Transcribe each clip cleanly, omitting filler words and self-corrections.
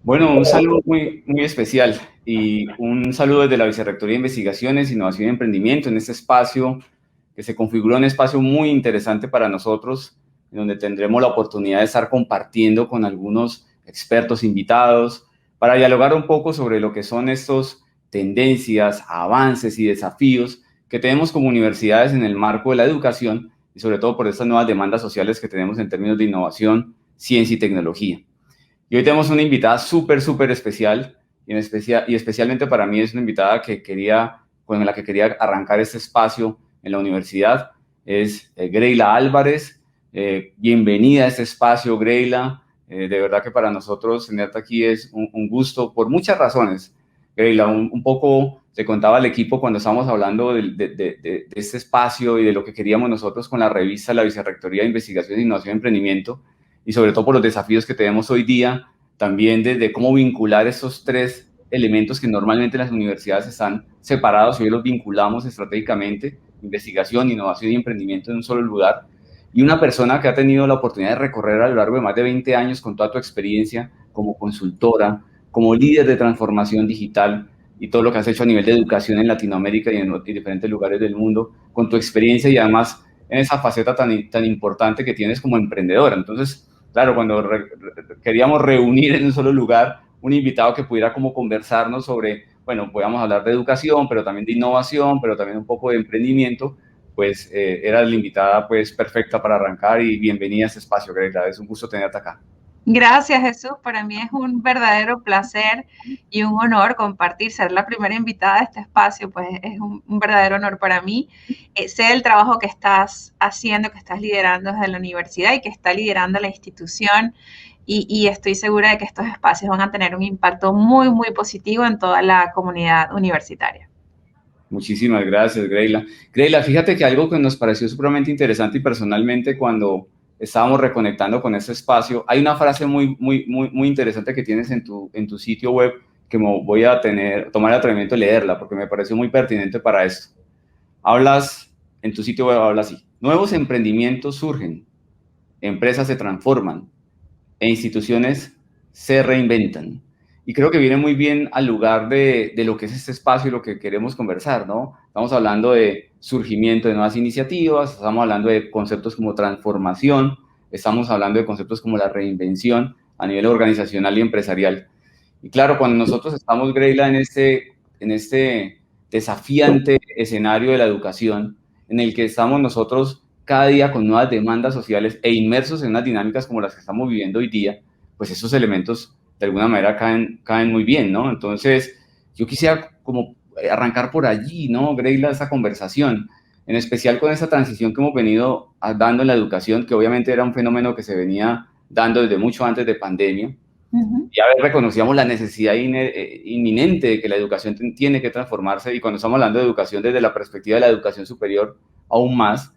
Bueno, un saludo muy especial y un saludo desde la Vicerrectoría de Investigaciones, Innovación y Emprendimiento en este espacio que se configuró un espacio muy interesante para nosotros, en donde tendremos la oportunidad de estar compartiendo con algunos expertos invitados para dialogar un poco sobre lo que son estos tendencias, avances y desafíos que tenemos como universidades en el marco de la educación y sobre todo por estas nuevas demandas sociales que tenemos en términos de innovación, ciencia y tecnología. Y hoy tenemos una invitada súper especial y especialmente para mí es una invitada con la que quería arrancar este espacio en la universidad. Es Greyla Álvarez. Bienvenida a este espacio, Greyla. De verdad que para nosotros tenerte aquí es un gusto por muchas razones. Greyla, un poco te contaba al equipo cuando estábamos hablando de este espacio y de lo que queríamos nosotros con la revista La Vicerrectoría de Investigación, Innovación y Emprendimiento, y sobre todo por los desafíos que tenemos hoy día, también desde cómo vincular esos tres elementos que normalmente en las universidades están separados y hoy los vinculamos estratégicamente: investigación, innovación y emprendimiento en un solo lugar. Y una persona que ha tenido la oportunidad de recorrer a lo largo de más de 20 años con toda tu experiencia como consultora, como líder de transformación digital y todo lo que has hecho a nivel de educación en Latinoamérica y en diferentes lugares del mundo, con tu experiencia y además en esa faceta tan importante que tienes como emprendedora. Entonces, claro, cuando queríamos reunir en un solo lugar un invitado que pudiera como conversarnos sobre, bueno, podíamos hablar de educación, pero también de innovación, pero también un poco de emprendimiento, pues era la invitada pues perfecta para arrancar y bienvenida a este espacio, Greta. Es un gusto tenerte acá. Gracias, Jesús. Para mí es un verdadero placer y un honor compartir, ser la primera invitada de este espacio, pues es un verdadero honor para mí. Sé el trabajo que estás haciendo, que estás liderando desde la universidad y que está liderando la institución y estoy segura de que estos espacios van a tener un impacto muy positivo en toda la comunidad universitaria. Muchísimas gracias, Greyla. Greyla, fíjate que algo que nos pareció supremamente interesante y personalmente cuando estábamos reconectando con este espacio, hay una frase muy interesante que tienes en tu sitio web que me voy a tomar el atrevimiento de leerla porque me pareció muy pertinente para esto. Hablas, en tu sitio web habla así: nuevos emprendimientos surgen, empresas se transforman e instituciones se reinventan. Y creo que viene muy bien al lugar de lo que es este espacio y lo que queremos conversar, ¿no? Estamos hablando de surgimiento de nuevas iniciativas, estamos hablando de conceptos como transformación, estamos hablando de conceptos como la reinvención a nivel organizacional y empresarial. Y claro, cuando nosotros estamos, Greyla, en este desafiante escenario de la educación, en el que estamos nosotros cada día con nuevas demandas sociales e inmersos en unas dinámicas como las que estamos viviendo hoy día, pues esos elementos de alguna manera caen muy bien, ¿no? Entonces, yo quisiera como arrancar por allí, ¿no, Greyla, esta conversación, en especial con esa transición que hemos venido dando en la educación, que obviamente era un fenómeno que se venía dando desde mucho antes de pandemia. Ya reconocíamos la necesidad inminente de que la educación tiene que transformarse, y cuando estamos hablando de educación desde la perspectiva de la educación superior, aún más,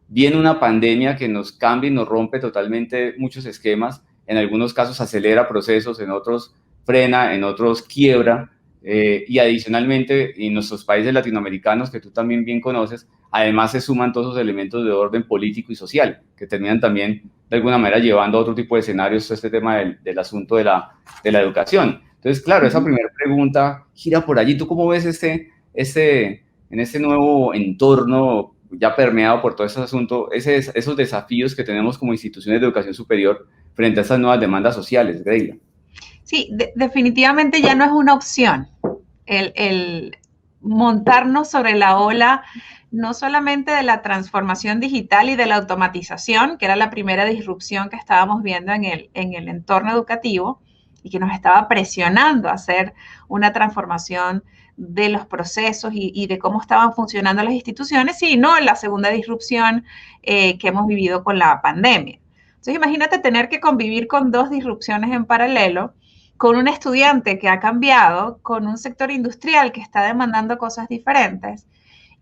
viene una pandemia que nos cambia y nos rompe totalmente muchos esquemas, en algunos casos acelera procesos, en otros frena, en otros quiebra, y adicionalmente en nuestros países latinoamericanos, que tú también bien conoces, además se suman todos esos elementos de orden político y social, que terminan también de alguna manera llevando a otro tipo de escenarios este tema del asunto de la educación. Entonces, claro, esa primera pregunta gira por allí. ¿Tú cómo ves en este nuevo entorno ya permeado por todo ese asunto, esos desafíos que tenemos como instituciones de educación superior frente a estas nuevas demandas sociales, Greyla? Sí, definitivamente ya no es una opción el montarnos sobre la ola, no solamente de la transformación digital y de la automatización, que era la primera disrupción que estábamos viendo en el entorno educativo y que nos estaba presionando a hacer una transformación de los procesos y de cómo estaban funcionando las instituciones, sino la segunda disrupción que hemos vivido con la pandemia. Entonces, imagínate tener que convivir con dos disrupciones en paralelo, con un estudiante que ha cambiado, con un sector industrial que está demandando cosas diferentes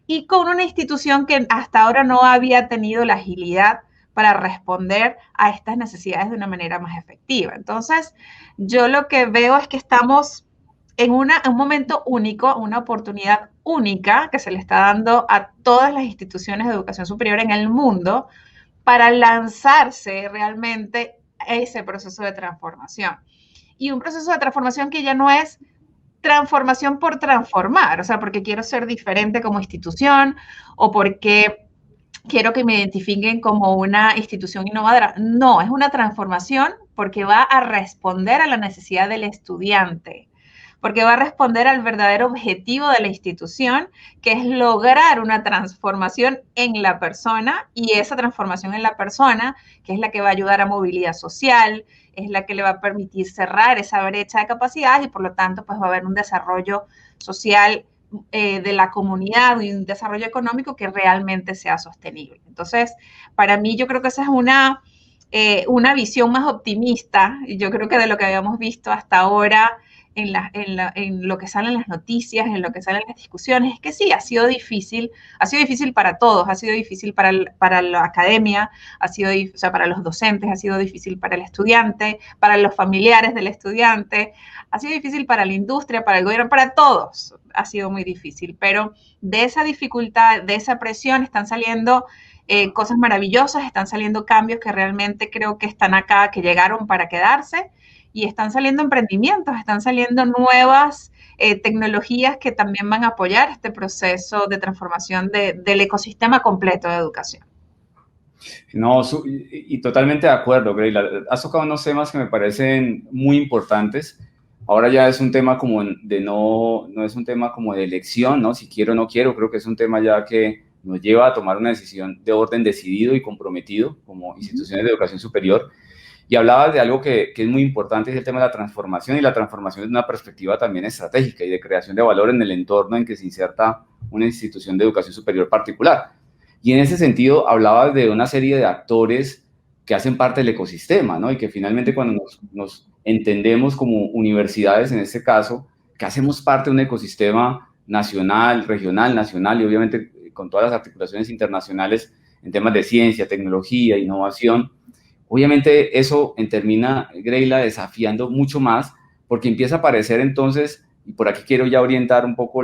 y con una institución que hasta ahora no había tenido la agilidad para responder a estas necesidades de una manera más efectiva. Entonces, yo lo que veo es que estamos en un momento único, una oportunidad única que se le está dando a todas las instituciones de educación superior en el mundo para lanzarse realmente a ese proceso de transformación. y un proceso de transformación que ya no es transformación por transformar, o sea, porque quiero ser diferente como institución o porque quiero que me identifiquen como una institución innovadora. No, es una transformación porque va a responder a la necesidad del estudiante, porque va a responder al verdadero objetivo de la institución, que es lograr una transformación en la persona, y esa transformación en la persona, que es la que va a ayudar a movilidad social, es la que le va a permitir cerrar esa brecha de capacidades y por lo tanto pues va a haber un desarrollo social de la comunidad y un desarrollo económico que realmente sea sostenible. Entonces, para mí yo creo que esa es una visión más optimista, yo creo que de lo que habíamos visto hasta ahora en lo que salen las noticias, en lo que salen las discusiones, es que sí, ha sido difícil para todos, ha sido difícil para la academia, o sea, para los docentes, ha sido difícil para el estudiante, para los familiares del estudiante, ha sido difícil para la industria, para el gobierno, para todos ha sido muy difícil, pero de esa dificultad, de esa presión están saliendo cosas maravillosas, están saliendo cambios que realmente creo que están acá, que llegaron para quedarse, y están saliendo emprendimientos, están saliendo nuevas tecnologías que también van a apoyar este proceso de transformación del ecosistema completo de educación. No, y totalmente de acuerdo, Greyla. Has tocado unos temas que me parecen muy importantes. Ahora ya es un tema como de no es un tema como de elección, ¿no? Si quiero o no quiero, creo que es un tema ya que nos lleva a tomar una decisión de orden decidido y comprometido como instituciones de educación superior. Y hablabas de algo que es muy importante, es el tema de la transformación, y la transformación es una perspectiva también estratégica y de creación de valor en el entorno en que se inserta una institución de educación superior particular. Y en ese sentido hablabas de una serie de actores que hacen parte del ecosistema, ¿no? Y que finalmente cuando nos entendemos como universidades, en este caso, que hacemos parte de un ecosistema nacional, regional, nacional y obviamente con todas las articulaciones internacionales en temas de ciencia, tecnología, innovación, obviamente eso termina, Greyla, desafiando mucho más porque empieza a aparecer entonces, y por aquí quiero ya orientar un poco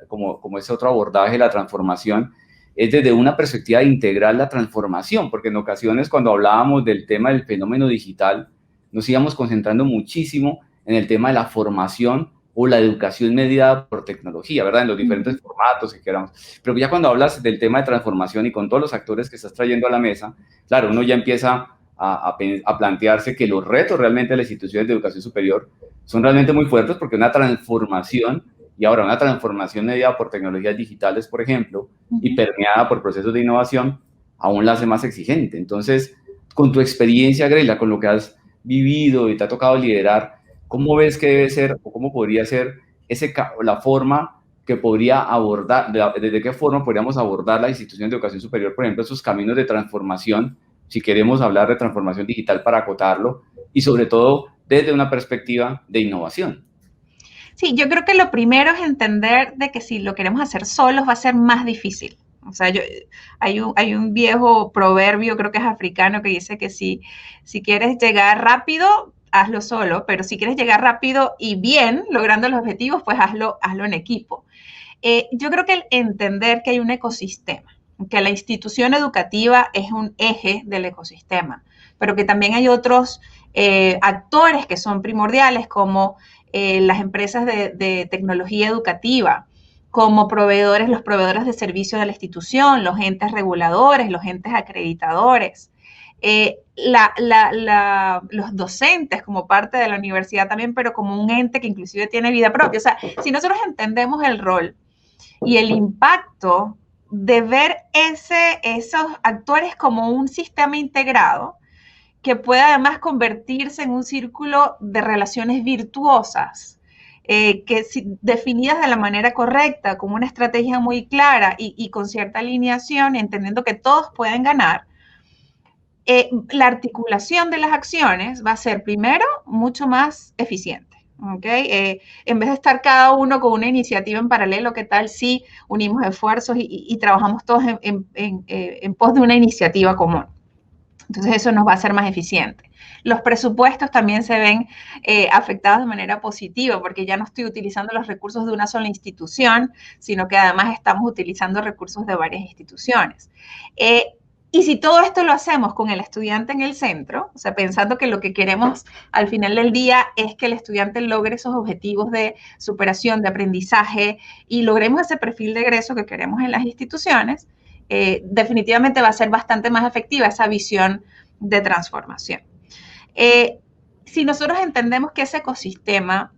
como ese otro abordaje, la transformación, es desde una perspectiva integral la transformación, porque en ocasiones cuando hablábamos del tema del fenómeno digital, nos íbamos concentrando muchísimo en el tema de la formación o la educación mediada por tecnología, ¿verdad? En los diferentes formatos que queramos. Pero ya cuando hablas del tema de transformación y con todos los actores que estás trayendo a la mesa, claro, uno ya empieza a plantearse que los retos realmente de las instituciones de educación superior son realmente muy fuertes porque una transformación, y ahora una transformación mediada por tecnologías digitales, por ejemplo, y permeada por procesos de innovación, aún la hace más exigente. Entonces, con tu experiencia, Greyla, con lo que has vivido y te ha tocado liderar, ¿cómo ves que debe ser o cómo podría ser la forma que podría abordar, desde qué forma podríamos abordar la institución de educación superior, por ejemplo, esos caminos de transformación, si queremos hablar de transformación digital para acotarlo, y sobre todo desde una perspectiva de innovación? Sí, yo creo que lo primero es entender de que si lo queremos hacer solos va a ser más difícil. O sea, hay un viejo proverbio, creo que es africano, que dice que si quieres llegar rápido, hazlo solo, pero si quieres llegar rápido y bien, logrando los objetivos, pues hazlo en equipo. Yo creo que el entender que hay un ecosistema, que la institución educativa es un eje del ecosistema, pero que también hay otros actores que son primordiales, como las empresas de tecnología educativa, como los proveedores de servicios de la institución, los entes reguladores, los entes acreditadores, los docentes como parte de la universidad también, pero como un ente que inclusive tiene vida propia. O sea, si nosotros entendemos el rol y el impacto de ver esos actores como un sistema integrado, que pueda además convertirse en un círculo de relaciones virtuosas, definidas de la manera correcta, con una estrategia muy clara y con cierta alineación, entendiendo que todos pueden ganar, la articulación de las acciones va a ser primero mucho más eficiente. ¿Okay? En vez de estar cada uno con una iniciativa en paralelo, ¿qué tal si unimos esfuerzos y trabajamos todos en pos de una iniciativa común? Entonces eso nos va a hacer más eficiente. Los presupuestos también se ven afectados de manera positiva porque ya no estoy utilizando los recursos de una sola institución, sino que además estamos utilizando recursos de varias instituciones. Y si todo esto lo hacemos con el estudiante en el centro, o sea, pensando que lo que queremos al final del día es que el estudiante logre esos objetivos de superación, de aprendizaje y logremos ese perfil de egreso que queremos en las instituciones, definitivamente va a ser bastante más efectiva esa visión de transformación. Si nosotros entendemos que ese ecosistema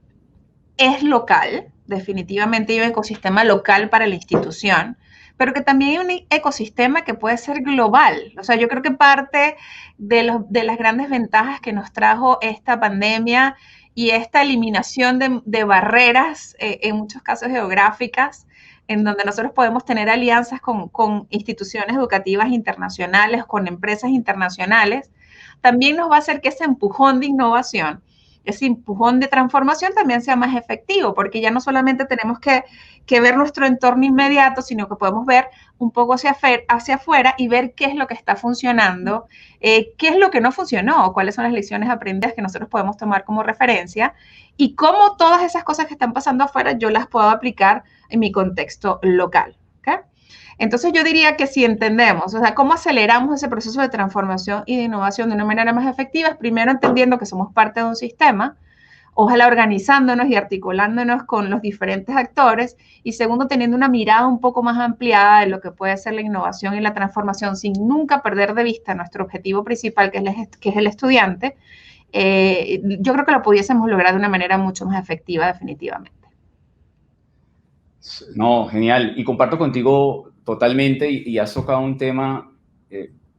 es local, definitivamente hay un ecosistema local para la institución, pero que también hay un ecosistema que puede ser global. O sea, yo creo que parte de las grandes ventajas que nos trajo esta pandemia y esta eliminación de barreras, en muchos casos geográficas, en donde nosotros podemos tener alianzas con instituciones educativas internacionales, con empresas internacionales, también nos va a hacer que ese empujón de innovación, ese empujón de transformación también sea más efectivo, porque ya no solamente tenemos que ver nuestro entorno inmediato, sino que podemos ver un poco hacia afuera y ver qué es lo que está funcionando, qué es lo que no funcionó, cuáles son las lecciones aprendidas que nosotros podemos tomar como referencia y cómo todas esas cosas que están pasando afuera yo las puedo aplicar en mi contexto local. ¿Okay? Entonces yo diría que si entendemos, o sea, cómo aceleramos ese proceso de transformación y de innovación de una manera más efectiva, es primero entendiendo que somos parte de un sistema, ojalá organizándonos y articulándonos con los diferentes actores, y segundo, teniendo una mirada un poco más ampliada de lo que puede ser la innovación y la transformación, sin nunca perder de vista nuestro objetivo principal, que es el estudiante. Yo creo que lo pudiésemos lograr de una manera mucho más efectiva, definitivamente. No, genial. Y comparto contigo totalmente y has tocado un tema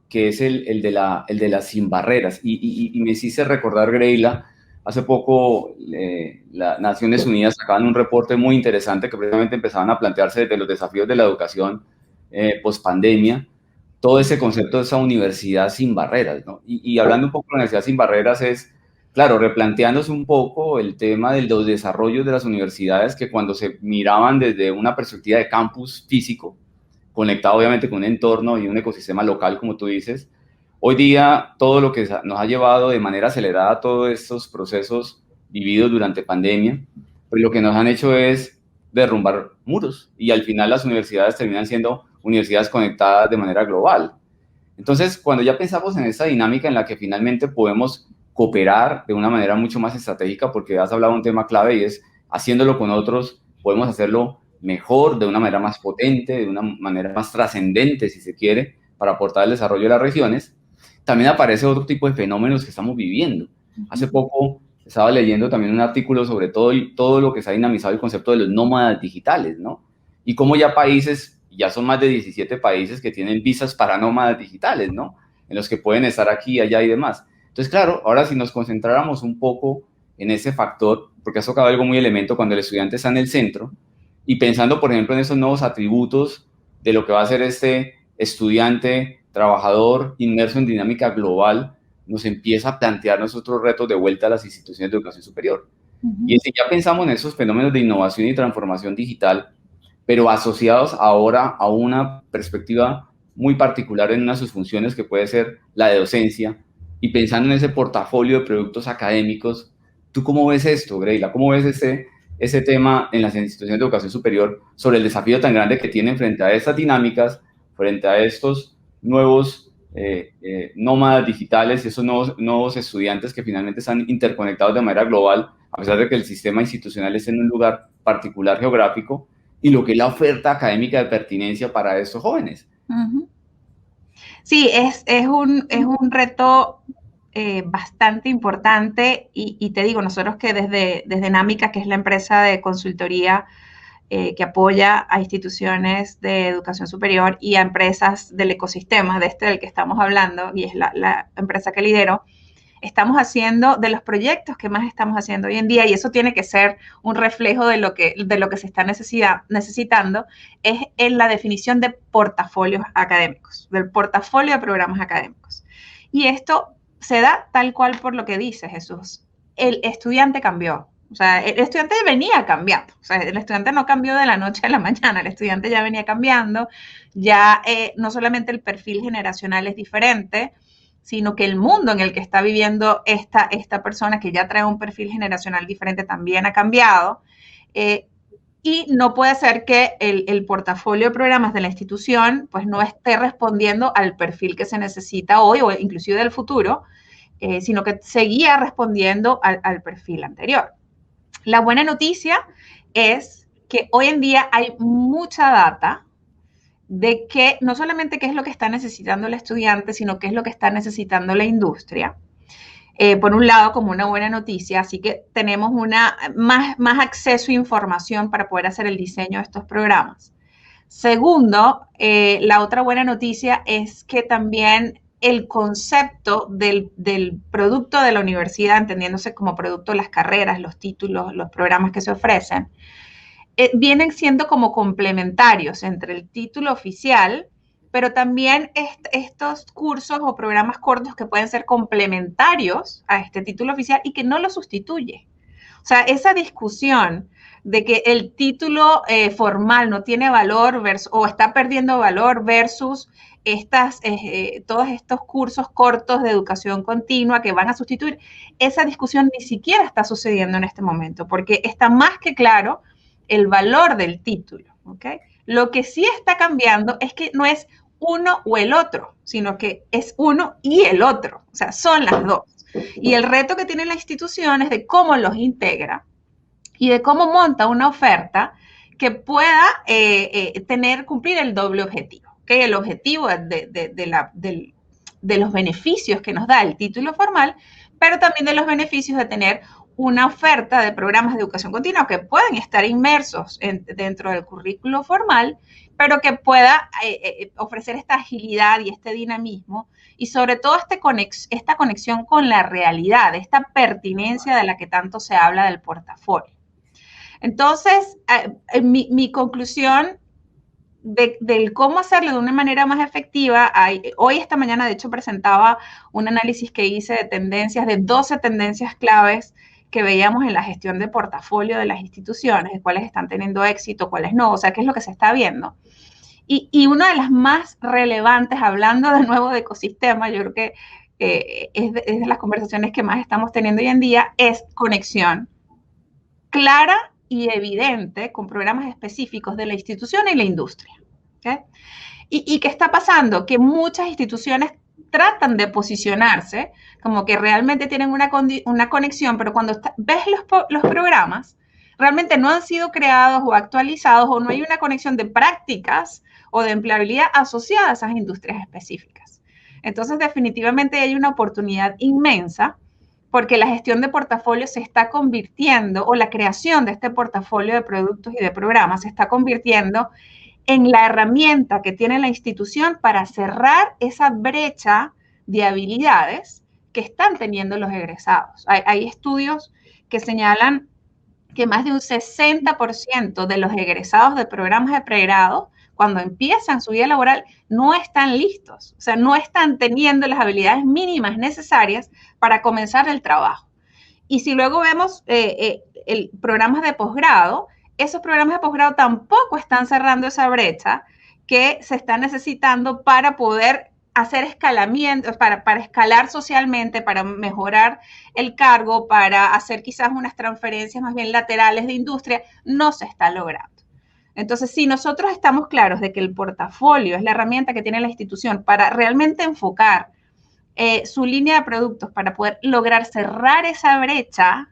que es el de las sin barreras. Y me hiciste recordar, Greila, hace poco las Naciones Unidas sacaban un reporte muy interesante que precisamente empezaban a plantearse desde los desafíos de la educación post pandemia, todo ese concepto de esa universidad sin barreras, ¿no? Y hablando un poco de la universidad sin barreras es, claro, replanteándose un poco el tema de los desarrollos de las universidades que cuando se miraban desde una perspectiva de campus físico, conectado obviamente con un entorno y un ecosistema local, como tú dices, hoy día todo lo que nos ha llevado de manera acelerada a todos estos procesos vividos durante pandemia, pues lo que nos han hecho es derrumbar muros y al final las universidades terminan siendo universidades conectadas de manera global. Entonces, cuando ya pensamos en esa dinámica en la que finalmente podemos cooperar de una manera mucho más estratégica, porque has hablado de un tema clave y es haciéndolo con otros, podemos hacerlo mejor, de una manera más potente, de una manera más trascendente, si se quiere, para aportar el desarrollo de las regiones. También aparece otro tipo de fenómenos que estamos viviendo. Hace poco estaba leyendo también un artículo sobre todo lo que se ha dinamizado el concepto de los nómadas digitales, ¿no? Y cómo ya países, ya son más de 17 países que tienen visas para nómadas digitales, ¿no? En los que pueden estar aquí, allá y demás. Entonces, claro, ahora si nos concentráramos un poco en ese factor, porque has tocado algo muy elemento cuando el estudiante está en el centro, y pensando, por ejemplo, en esos nuevos atributos de lo que va a ser este estudiante, trabajador, inmerso en dinámica global, nos empieza a plantear nosotros retos de vuelta a las instituciones de educación superior. Y si ya pensamos en esos fenómenos de innovación y transformación digital, pero asociados ahora a una perspectiva muy particular en una de sus funciones que puede ser la de docencia, y pensando en ese portafolio de productos académicos, ¿tú cómo ves esto, Greila? ¿Cómo ves ese tema en las instituciones de educación superior sobre el desafío tan grande que tienen frente a estas dinámicas, frente a estos nuevos nómadas digitales y esos nuevos estudiantes que finalmente están interconectados de manera global, a pesar de que el sistema institucional es en un lugar particular geográfico, y lo que es la oferta académica de pertinencia para estos jóvenes? Sí, es un reto bastante importante y te digo, nosotros que desde Námica, que es la empresa de consultoría que apoya a instituciones de educación superior y a empresas del ecosistema del que estamos hablando, y es la empresa que lidero, estamos haciendo, de los proyectos que más estamos haciendo hoy en día, y eso tiene que ser un reflejo de lo que se está necesitando, es en la definición de portafolios académicos, del portafolio de programas académicos. Y esto se da tal cual por lo que dice Jesús. El estudiante cambió. O sea, el estudiante venía cambiando. O sea, el estudiante no cambió de la noche a la mañana, el estudiante ya venía cambiando, ya no solamente el perfil generacional es diferente, sino que el mundo en el que está viviendo esta persona que ya trae un perfil generacional diferente también ha cambiado. Y y no puede ser que el portafolio de programas de la institución pues no esté respondiendo al perfil que se necesita hoy o inclusive del futuro, sino que seguía respondiendo al perfil anterior. La buena noticia es que hoy en día hay mucha data de que no solamente qué es lo que está necesitando el estudiante, sino qué es lo que está necesitando la industria. Por un lado, como una buena noticia, así que tenemos más acceso a información para poder hacer el diseño de estos programas. Segundo, la otra buena noticia es que también el concepto del producto de la universidad, entendiéndose como producto las carreras, los títulos, los programas que se ofrecen, vienen siendo como complementarios entre el título oficial, pero también estos cursos o programas cortos que pueden ser complementarios a este título oficial y que no lo sustituye. O sea, esa discusión de que el título formal no tiene valor o está perdiendo valor versus todos estos cursos cortos de educación continua que van a sustituir, esa discusión ni siquiera está sucediendo en este momento, porque está más que claro el valor del título, ¿ok? Lo que sí está cambiando es que no es uno o el otro, sino que es uno y el otro, o sea, son las dos. Y el reto que tiene la institución es de cómo los integra y de cómo monta una oferta que pueda cumplir el doble objetivo, ¿ok? El objetivo de los beneficios que nos da el título formal, pero también de los beneficios de tener una oferta de programas de educación continua que pueden estar inmersos dentro del currículo formal, pero que pueda ofrecer esta agilidad y este dinamismo y sobre todo esta conexión con la realidad, esta pertinencia de la que tanto se habla del portafolio. Entonces, mi conclusión del cómo hacerlo de una manera más efectiva, hoy esta mañana de hecho presentaba un análisis que hice de tendencias, de 12 tendencias claves que veíamos en la gestión de portafolio de las instituciones, de cuáles están teniendo éxito, cuáles no, o sea, qué es lo que se está viendo. Y una de las más relevantes, hablando de nuevo de ecosistema, yo creo que es de las conversaciones que más estamos teniendo hoy en día, es conexión clara y evidente con programas específicos de la institución y la industria. ¿Okay? ¿Y qué está pasando? Que muchas instituciones tratan de posicionarse como que realmente tienen una conexión, pero cuando ves los programas, realmente no han sido creados o actualizados o no hay una conexión de prácticas o de empleabilidad asociada a esas industrias específicas. Entonces, definitivamente hay una oportunidad inmensa porque la gestión de portafolio se está convirtiendo, o la creación de este portafolio de productos y de programas se está convirtiendo en la herramienta que tiene la institución para cerrar esa brecha de habilidades que están teniendo los egresados. Hay estudios que señalan que más de un 60% de los egresados de programas de pregrado, cuando empiezan su vida laboral, no están listos, o sea, no están teniendo las habilidades mínimas necesarias para comenzar el trabajo. Y si luego vemos programas de posgrado, esos programas de posgrado tampoco están cerrando esa brecha que se está necesitando para poder hacer escalamiento, para escalar socialmente, para mejorar el cargo, para hacer quizás unas transferencias más bien laterales de industria, no se está logrando. Entonces, si nosotros estamos claros de que el portafolio es la herramienta que tiene la institución para realmente enfocar su línea de productos para poder lograr cerrar esa brecha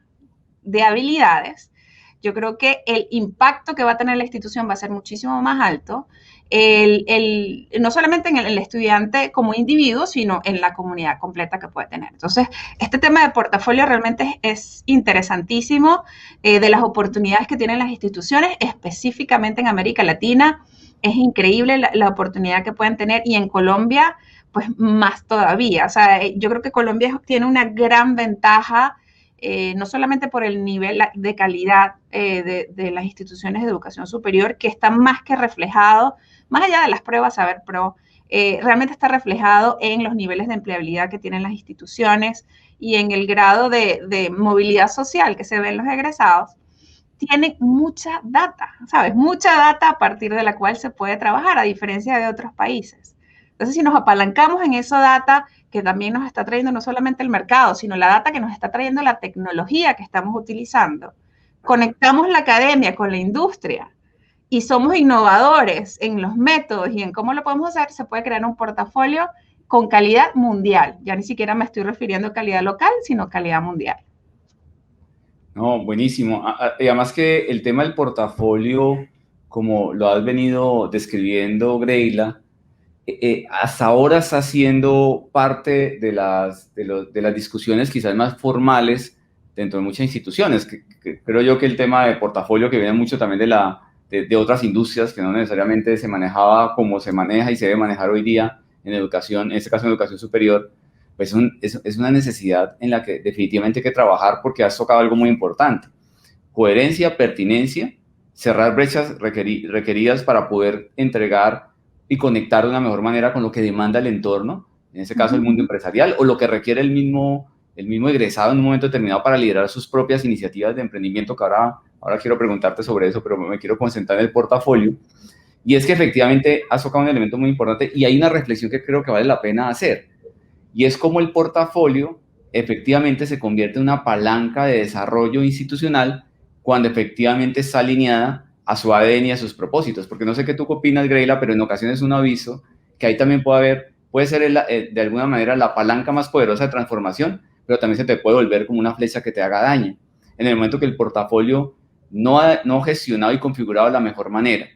de habilidades, yo creo que el impacto que va a tener la institución va a ser muchísimo más alto, no solamente en el estudiante como individuo, sino en la comunidad completa que puede tener. Entonces, este tema de portafolio realmente es interesantísimo, de las oportunidades que tienen las instituciones, específicamente en América Latina. Es increíble la oportunidad que pueden tener, y en Colombia, pues más todavía. O sea, yo creo que Colombia tiene una gran ventaja, no solamente por el nivel de calidad de las instituciones de educación superior, que está más que reflejado, más allá de las pruebas Saber Pro, realmente está reflejado en los niveles de empleabilidad que tienen las instituciones y en el grado de movilidad social que se ve en los egresados. Tienen mucha data, ¿sabes? Mucha data a partir de la cual se puede trabajar, a diferencia de otros países. Entonces, si nos apalancamos en esa data que también nos está trayendo no solamente el mercado, sino la data que nos está trayendo la tecnología que estamos utilizando, conectamos la academia con la industria y somos innovadores en los métodos y en cómo lo podemos hacer, se puede crear un portafolio con calidad mundial. Ya ni siquiera me estoy refiriendo a calidad local, sino calidad mundial. No, buenísimo. Y además que el tema del portafolio, como lo has venido describiendo, Greila, hasta ahora está siendo parte de las discusiones quizás más formales dentro de muchas instituciones. Creo yo que el tema de portafolio, que viene mucho también de otras industrias, que no necesariamente se manejaba como se maneja y se debe manejar hoy día en educación, en este caso en educación superior, pues es una necesidad en la que definitivamente hay que trabajar, porque has tocado algo muy importante: coherencia, pertinencia, cerrar brechas requeridas para poder entregar y conectar de una mejor manera con lo que demanda el entorno, en este caso el mundo empresarial, o lo que requiere el mismo egresado en un momento determinado para liderar sus propias iniciativas de emprendimiento, que ahora quiero preguntarte sobre eso, pero me quiero concentrar en el portafolio. Y es que efectivamente has tocado un elemento muy importante y hay una reflexión que creo que vale la pena hacer, y es cómo el portafolio efectivamente se convierte en una palanca de desarrollo institucional cuando efectivamente está alineada a su ADN y a sus propósitos. Porque no sé qué tú opinas, Greila, pero en ocasiones un aviso que ahí también puede ser de alguna manera la palanca más poderosa de transformación, pero también se te puede volver como una flecha que te haga daño en el momento que el portafolio no gestionado y configurado de la mejor manera,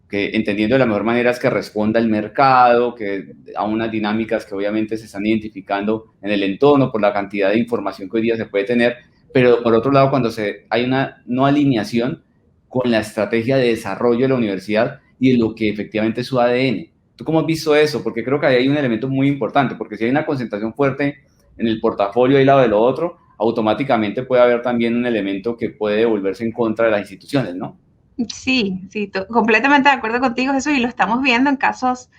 que entendiendo de la mejor manera es que responda al mercado, que a unas dinámicas que obviamente se están identificando en el entorno por la cantidad de información que hoy día se puede tener, pero por otro lado, cuando hay una no alineación con la estrategia de desarrollo de la universidad y de lo que efectivamente es su ADN. ¿Tú cómo has visto eso? Porque creo que ahí hay un elemento muy importante, porque si hay una concentración fuerte en el portafolio y lado de lo otro, automáticamente puede haber también un elemento que puede volverse en contra de las instituciones, ¿no? Sí, sí, completamente de acuerdo contigo, Jesús, y lo estamos viendo en casos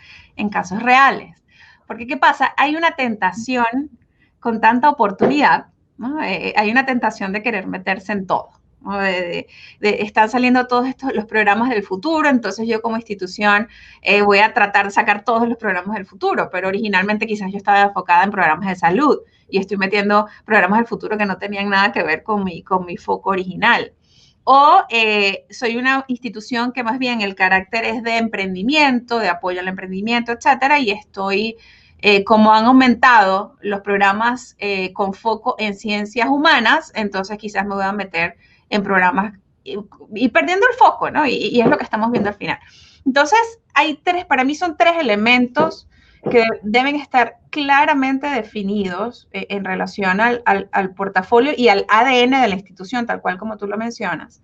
reales. Porque, ¿qué pasa? Hay una tentación con tanta oportunidad, ¿no? Hay una tentación de querer meterse en todo, ¿no? Están saliendo todos los programas del futuro, entonces yo como institución voy a tratar de sacar todos los programas del futuro, pero originalmente quizás yo estaba enfocada en programas de salud y estoy metiendo programas del futuro que no tenían nada que ver con mi foco original. O soy una institución que más bien el carácter es de emprendimiento, de apoyo al emprendimiento, etcétera, y estoy, como han aumentado los programas con foco en ciencias humanas, entonces quizás me voy a meter en programas y perdiendo el foco, ¿no? Y es lo que estamos viendo al final. Entonces, para mí son tres elementos que deben estar claramente definidos en relación al portafolio y al ADN de la institución, tal cual como tú lo mencionas.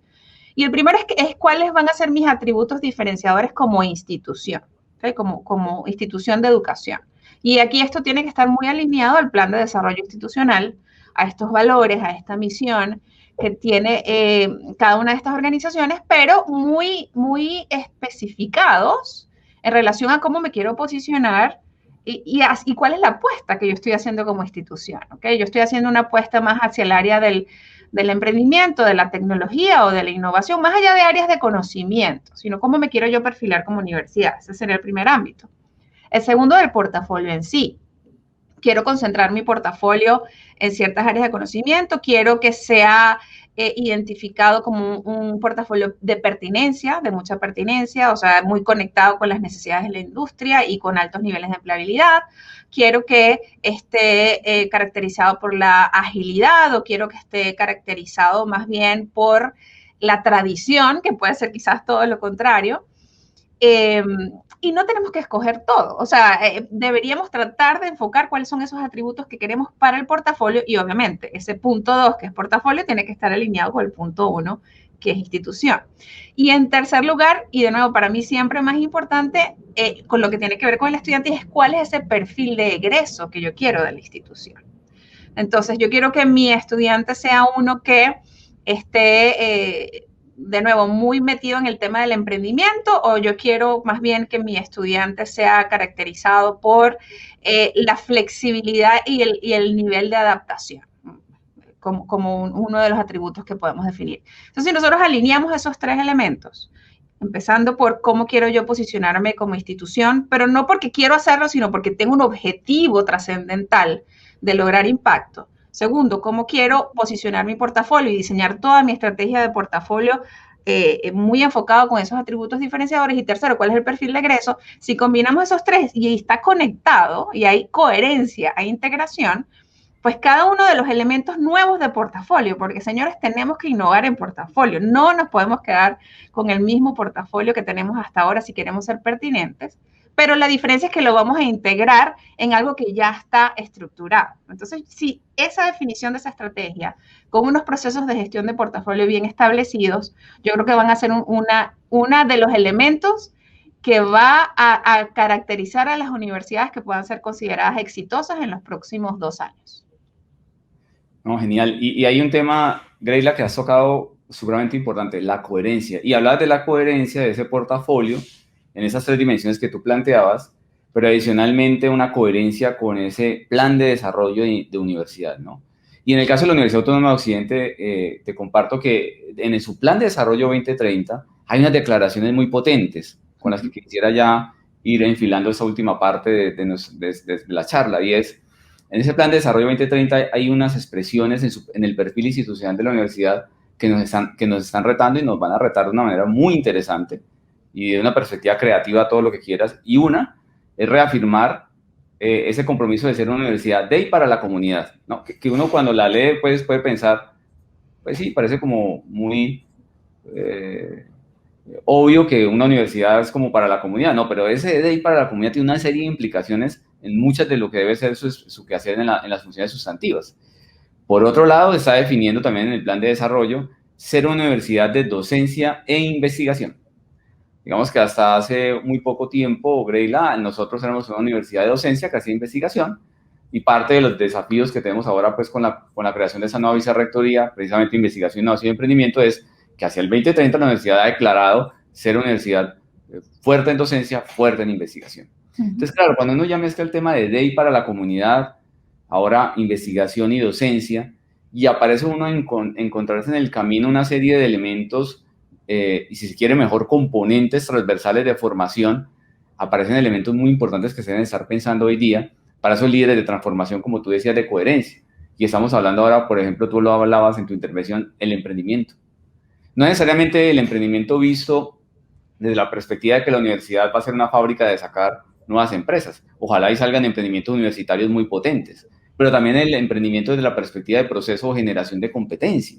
Y el primero es cuáles van a ser mis atributos diferenciadores como institución, ¿okay? Como institución de educación. Y aquí esto tiene que estar muy alineado al plan de desarrollo institucional, a estos valores, a esta misión que tiene cada una de estas organizaciones, pero muy, muy especificados en relación a cómo me quiero posicionar y cuál es la apuesta que yo estoy haciendo como institución. ¿Okay? Yo estoy haciendo una apuesta más hacia el área del emprendimiento, de la tecnología o de la innovación, más allá de áreas de conocimiento, sino cómo me quiero yo perfilar como universidad. Ese sería el primer ámbito. El segundo, del portafolio en sí. Quiero concentrar mi portafolio en ciertas áreas de conocimiento, quiero que sea identificado como un portafolio de pertinencia, de mucha pertinencia, o sea, muy conectado con las necesidades de la industria y con altos niveles de empleabilidad. Quiero que esté caracterizado por la agilidad o quiero que esté caracterizado más bien por la tradición, que puede ser quizás todo lo contrario. Y no tenemos que escoger todo. O sea, deberíamos tratar de enfocar cuáles son esos atributos que queremos para el portafolio y obviamente ese punto 2, que es portafolio, tiene que estar alineado con el punto 1, que es institución. Y en tercer lugar, y de nuevo para mí siempre más importante, con lo que tiene que ver con el estudiante, es cuál es ese perfil de egreso que yo quiero de la institución. Entonces, yo quiero que mi estudiante sea uno que esté de nuevo, muy metido en el tema del emprendimiento o yo quiero más bien que mi estudiante sea caracterizado por la flexibilidad y el nivel de adaptación, como uno de los atributos que podemos definir. Entonces, si nosotros alineamos esos tres elementos, empezando por cómo quiero yo posicionarme como institución, pero no porque quiero hacerlo, sino porque tengo un objetivo trascendental de lograr impacto. Segundo, cómo quiero posicionar mi portafolio y diseñar toda mi estrategia de portafolio muy enfocado con esos atributos diferenciadores. Y tercero, ¿cuál es el perfil de egreso? Si combinamos esos tres y está conectado y hay coherencia, hay integración, pues cada uno de los elementos nuevos de portafolio, porque señores, tenemos que innovar en portafolio, no nos podemos quedar con el mismo portafolio que tenemos hasta ahora si queremos ser pertinentes, pero la diferencia es que lo vamos a integrar en algo que ya está estructurado. Entonces, si esa definición de esa estrategia, con unos procesos de gestión de portafolio bien establecidos, yo creo que van a ser una de los elementos que va a caracterizar a las universidades que puedan ser consideradas exitosas en los próximos 2 años. No, genial. Y hay un tema, Greila, que has tocado sumamente importante, la coherencia. Y hablas de la coherencia de ese portafolio en esas 3 dimensiones que tú planteabas, pero adicionalmente una coherencia con ese plan de desarrollo de universidad, ¿no? Y en el caso de la Universidad Autónoma de Occidente, te comparto que en su plan de desarrollo 2030 hay unas declaraciones muy potentes con las que quisiera ya ir enfilando esa última parte de la charla, y es, en ese plan de desarrollo 2030 hay unas expresiones en el perfil institucional de la universidad que nos están retando y nos van a retar de una manera muy interesante y de una perspectiva creativa, todo lo que quieras. Y una es reafirmar ese compromiso de ser una universidad de y para la comunidad, ¿no? Que uno cuando la lee pues, puede pensar, pues sí, parece como muy obvio que una universidad es como para la comunidad, no, pero ese de y para la comunidad tiene una serie de implicaciones en muchas de lo que debe ser su quehacer en las funciones sustantivas. Por otro lado, está definiendo también en el plan de desarrollo ser una universidad de docencia e investigación. Digamos que hasta hace muy poco tiempo, Greila, nosotros éramos una universidad de docencia que hacía investigación, y parte de los desafíos que tenemos ahora pues con la creación de esa nueva vicerrectoría, precisamente investigación, innovación y emprendimiento, es que hacia el 2030 la universidad ha declarado ser una universidad fuerte en docencia, fuerte en investigación. Entonces, claro, cuando uno ya mezcla el tema de DEI para la comunidad, ahora investigación y docencia, y aparece uno encontrarse en el camino una serie de elementos y si se quiere mejor componentes transversales de formación, aparecen elementos muy importantes que se deben estar pensando hoy día para esos líderes de transformación, como tú decías, de coherencia. Y estamos hablando ahora, por ejemplo, tú lo hablabas en tu intervención, el emprendimiento. No necesariamente el emprendimiento visto desde la perspectiva de que la universidad va a ser una fábrica de sacar nuevas empresas. Ojalá y salgan emprendimientos universitarios muy potentes, pero también el emprendimiento desde la perspectiva de proceso o generación de competencia,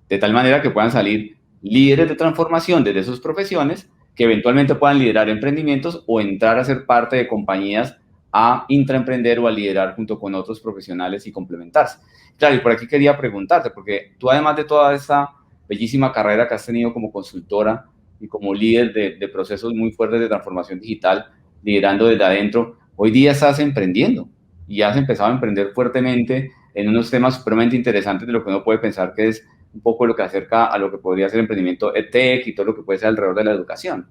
de tal manera que puedan salir líderes de transformación desde sus profesiones que eventualmente puedan liderar emprendimientos o entrar a ser parte de compañías a intraemprender o a liderar junto con otros profesionales y complementarse. Claro, y por aquí quería preguntarte, porque tú además de toda esta bellísima carrera que has tenido como consultora y como líder de procesos muy fuertes de transformación digital, liderando desde adentro, hoy día estás emprendiendo y has empezado a emprender fuertemente en unos temas supremamente interesantes de lo que uno puede pensar que es un poco lo que acerca a lo que podría ser emprendimiento EdTech y todo lo que puede ser alrededor de la educación.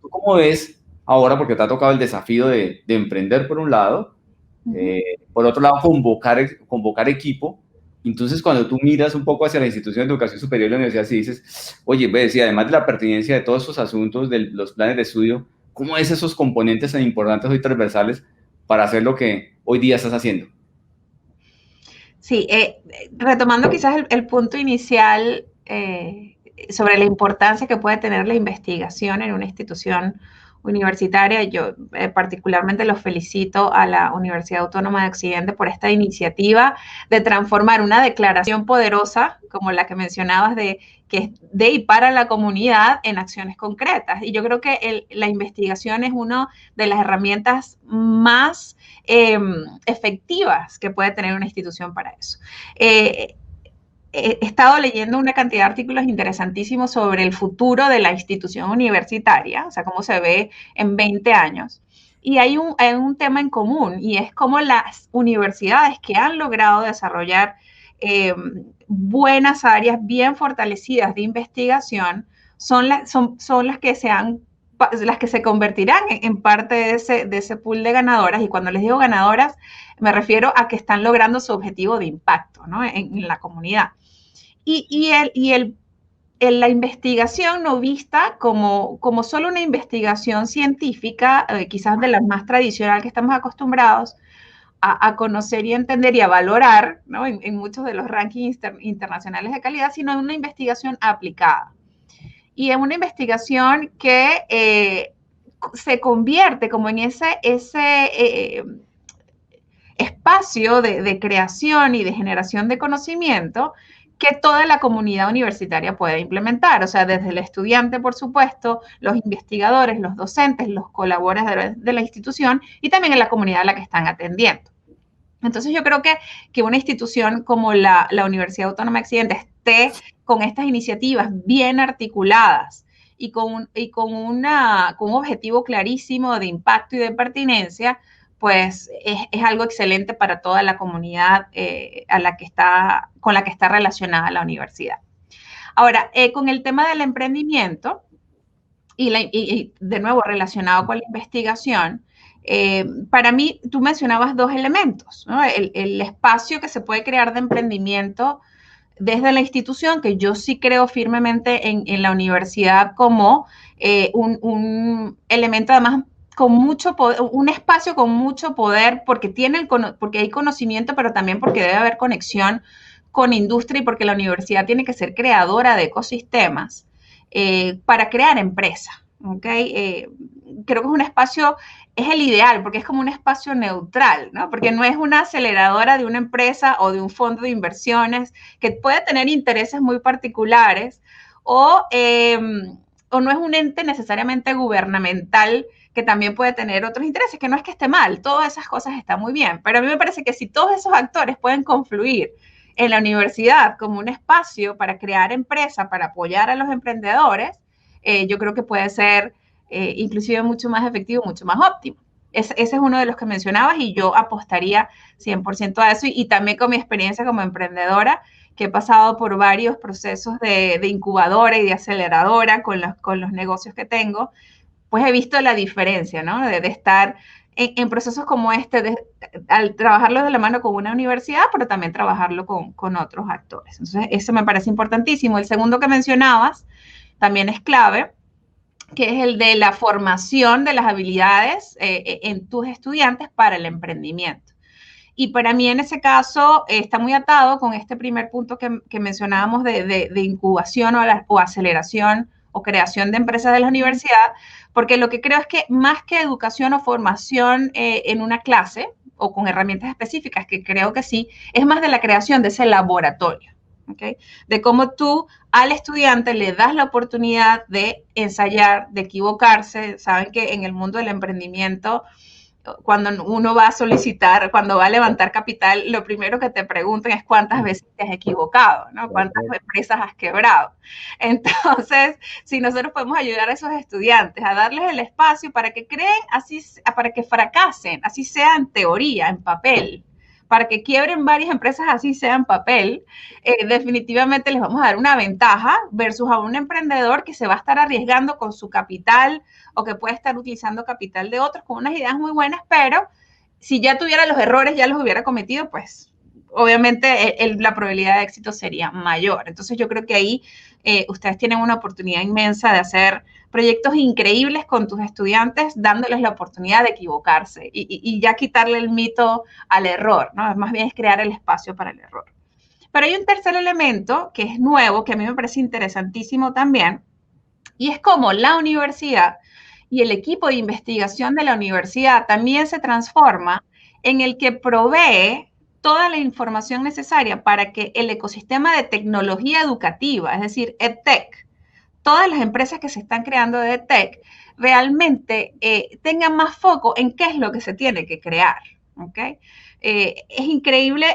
¿Tú cómo ves ahora, porque te ha tocado el desafío de emprender por un lado, por otro lado convocar equipo? Entonces, cuando tú miras un poco hacia la institución de educación superior y la universidad, si dices, oye, ves, y además de la pertinencia de todos esos asuntos, de los planes de estudio, ¿cómo es esos componentes tan importantes hoy transversales para hacer lo que hoy día estás haciendo? Sí, retomando quizás el punto inicial sobre la importancia que puede tener la investigación en una institución universitaria, yo particularmente los felicito a la Universidad Autónoma de Occidente por esta iniciativa de transformar una declaración poderosa como la que mencionabas que es de y para la comunidad en acciones concretas. Y yo creo que la investigación es una de las herramientas más efectivas que puede tener una institución para eso. He estado leyendo una cantidad de artículos interesantísimos sobre el futuro de la institución universitaria, o sea, cómo se ve en 20 años. Y hay un tema en común, y es cómo las universidades que han logrado desarrollar buenas áreas bien fortalecidas de investigación son las que se convertirán en parte de ese pool de ganadoras. Y cuando les digo ganadoras, me refiero a que están logrando su objetivo de impacto, ¿no? en la comunidad. La investigación no vista como solo una investigación científica, quizás de la más tradicional que estamos acostumbrados a conocer y entender y a valorar, ¿no? en muchos de los rankings internacionales de calidad, sino una investigación aplicada. y en una investigación que se convierte como en ese espacio de creación y de generación de conocimiento que toda la comunidad universitaria puede implementar. O sea, desde el estudiante, por supuesto, los investigadores, los docentes, los colaboradores de la institución y también en la comunidad a la que están atendiendo. Entonces yo creo que una institución como la Universidad Autónoma de Occidente esté con estas iniciativas bien articuladas y con un objetivo clarísimo de impacto y de pertinencia, pues es algo excelente para toda la comunidad con la que está relacionada la universidad. Ahora, con el tema del emprendimiento y de nuevo relacionado con la investigación, para mí, tú mencionabas dos elementos, ¿no? El espacio que se puede crear de emprendimiento desde la institución, que yo sí creo firmemente en la universidad como un elemento además con mucho poder, un espacio con mucho poder, porque hay conocimiento, pero también porque debe haber conexión con industria y porque la universidad tiene que ser creadora de ecosistemas para crear empresa. ¿Okay? Creo que es un espacio, es el ideal, porque es como un espacio neutral, ¿no? Porque no es una aceleradora de una empresa o de un fondo de inversiones que puede tener intereses muy particulares o no es un ente necesariamente gubernamental que también puede tener otros intereses, que no es que esté mal, todas esas cosas están muy bien, pero a mí me parece que si todos esos actores pueden confluir en la universidad como un espacio para crear empresa, para apoyar a los emprendedores, yo creo que puede ser inclusive mucho más efectivo, mucho más óptimo. Ese es uno de los que mencionabas y yo apostaría 100% a eso y también con mi experiencia como emprendedora, que he pasado por varios procesos de incubadora y de aceleradora con los negocios que tengo, pues he visto la diferencia, ¿no? De estar en procesos como este, al trabajarlo de la mano con una universidad, pero también trabajarlo con otros actores. Entonces, eso me parece importantísimo. El segundo que mencionabas también es clave, que es el de la formación de las habilidades en tus estudiantes para el emprendimiento. Y para mí en ese caso está muy atado con este primer punto que mencionábamos de incubación o aceleración o creación de empresas de la universidad, porque lo que creo es que más que educación o formación en una clase o con herramientas específicas, que creo que sí, es más de la creación de ese laboratorio. ¿Okay? De cómo tú al estudiante le das la oportunidad de ensayar, de equivocarse. Saben que en el mundo del emprendimiento, cuando uno va a solicitar, cuando va a levantar capital, lo primero que te preguntan es cuántas veces te has equivocado, ¿no? Cuántas empresas has quebrado. Entonces, si nosotros podemos ayudar a esos estudiantes a darles el espacio para que creen, para que fracasen, así sea en teoría, en papel, para que quiebren varias empresas así sea en papel, definitivamente les vamos a dar una ventaja versus a un emprendedor que se va a estar arriesgando con su capital o que puede estar utilizando capital de otros con unas ideas muy buenas, pero si ya tuviera los errores, ya los hubiera cometido, pues obviamente la probabilidad de éxito sería mayor. Entonces yo creo que ahí ustedes tienen una oportunidad inmensa de hacer proyectos increíbles con tus estudiantes, dándoles la oportunidad de equivocarse y ya quitarle el mito al error, ¿no? Más bien es crear el espacio para el error. Pero hay un tercer elemento que es nuevo, que a mí me parece interesantísimo también, y es como la universidad y el equipo de investigación de la universidad también se transforma en el que provee toda la información necesaria para que el ecosistema de tecnología educativa, es decir, EdTech, todas las empresas que se están creando de EdTech, realmente tengan más foco en qué es lo que se tiene que crear. ¿Okay? Es increíble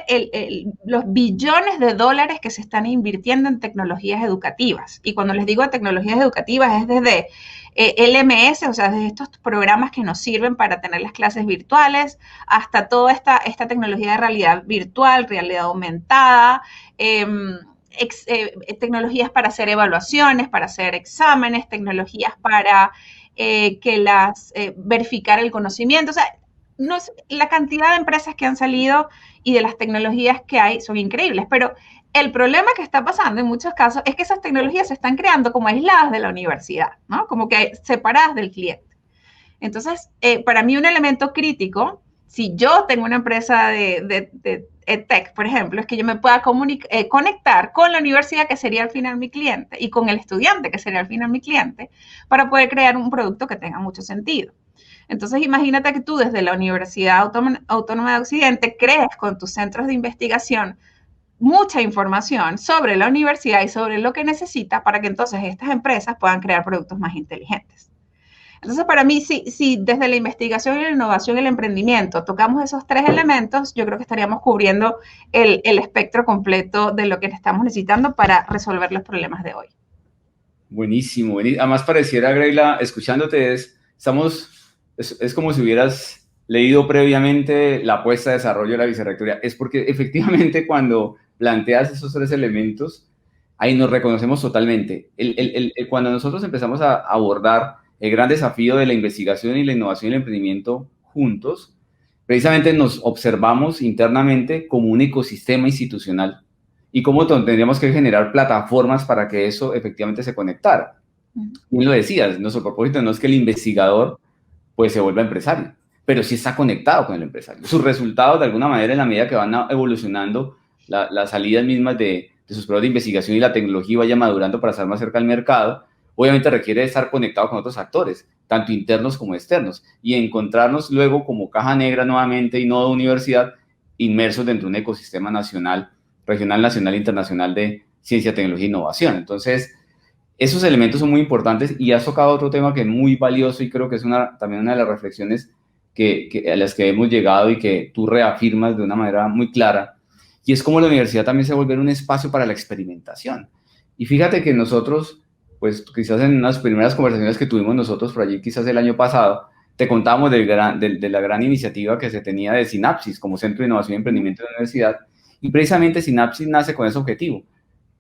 los billones de dólares que se están invirtiendo en tecnologías educativas. Y cuando les digo tecnologías educativas es desde LMS, o sea, desde estos programas que nos sirven para tener las clases virtuales, hasta toda esta tecnología de realidad virtual, realidad aumentada, tecnologías para hacer evaluaciones, para hacer exámenes, tecnologías para verificar el conocimiento. O sea, la cantidad de empresas que han salido y de las tecnologías que hay son increíbles, pero el problema que está pasando en muchos casos es que esas tecnologías se están creando como aisladas de la universidad, ¿no? Como que separadas del cliente. Entonces, para mí un elemento crítico, si yo tengo una empresa de EdTech, por ejemplo, es que yo me pueda conectar con la universidad, que sería al final mi cliente, y con el estudiante, que sería al final mi cliente, para poder crear un producto que tenga mucho sentido. Entonces, imagínate que tú desde la Universidad Autónoma de Occidente crees con tus centros de investigación mucha información sobre la universidad y sobre lo que necesita para que entonces estas empresas puedan crear productos más inteligentes. Entonces, para mí, si desde la investigación y la innovación y el emprendimiento tocamos esos tres elementos, yo creo que estaríamos cubriendo el espectro completo de lo que estamos necesitando para resolver los problemas de hoy. Buenísimo, buenísimo. Además pareciera, Greila, escuchándote, es como si hubieras leído previamente la apuesta de desarrollo de la vicerrectoría. Es porque efectivamente cuando planteas esos tres elementos, ahí nos reconocemos totalmente. Cuando nosotros empezamos a abordar el gran desafío de la investigación y la innovación y el emprendimiento juntos, precisamente nos observamos internamente como un ecosistema institucional y cómo tendríamos que generar plataformas para que eso efectivamente se conectara. Tú lo decías, nuestro propósito no es que el investigador pues se vuelva empresario, pero sí está conectado con el empresario. Sus resultados, de alguna manera, en la medida que van evolucionando las salidas mismas de sus pruebas de investigación y la tecnología vaya madurando para estar más cerca del mercado, obviamente requiere estar conectado con otros actores, tanto internos como externos, y encontrarnos luego como caja negra nuevamente y no de universidad, inmersos dentro de un ecosistema nacional, regional, nacional e internacional de ciencia, tecnología e innovación. Entonces, esos elementos son muy importantes y has tocado otro tema que es muy valioso y creo que es también una de las reflexiones a las que hemos llegado y que tú reafirmas de una manera muy clara, y es como la universidad también se vuelve un espacio para la experimentación. Y fíjate que nosotros, pues quizás en unas primeras conversaciones que tuvimos nosotros por allí, quizás el año pasado, te contábamos de la gran iniciativa que se tenía de Sinapsis como Centro de Innovación y Emprendimiento de la Universidad, y precisamente Sinapsis nace con ese objetivo,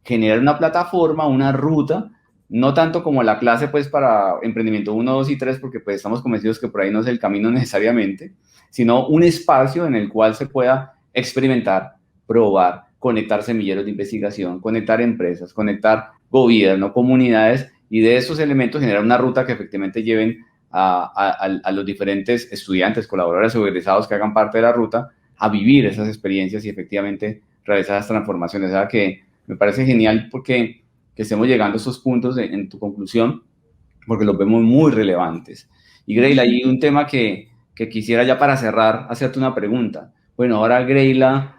generar una plataforma, una ruta, no tanto como la clase pues para emprendimiento 1, 2 y 3, porque pues estamos convencidos que por ahí no es el camino necesariamente, sino un espacio en el cual se pueda experimentar, probar, conectar semilleros de investigación, conectar empresas, conectar gobierno, comunidades, y de esos elementos generar una ruta que efectivamente lleven a los diferentes estudiantes, colaboradores o egresados que hagan parte de la ruta a vivir esas experiencias y efectivamente realizar esas transformaciones. O sea que me parece genial porque que estemos llegando a esos puntos en tu conclusión, porque los vemos muy relevantes. Y Greila, hay un tema que quisiera ya para cerrar, hacerte una pregunta. Bueno, ahora Greila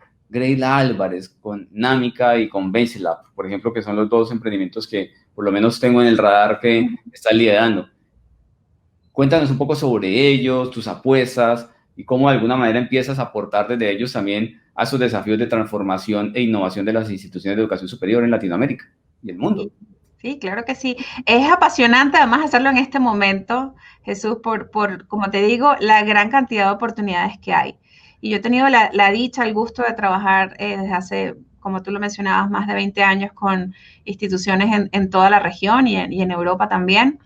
Álvarez con Námica y con VentureLab, por ejemplo, que son los dos emprendimientos que por lo menos tengo en el radar que estás liderando. Cuéntanos un poco sobre ellos, tus apuestas y cómo de alguna manera empiezas a aportar desde ellos también a esos desafíos de transformación e innovación de las instituciones de educación superior en Latinoamérica y el mundo. Sí, claro que sí. Es apasionante además hacerlo en este momento, Jesús, por como te digo, la gran cantidad de oportunidades que hay. Y yo he tenido la dicha, el gusto de trabajar desde hace, como tú lo mencionabas, más de 20 años con instituciones en toda la región y en Europa también.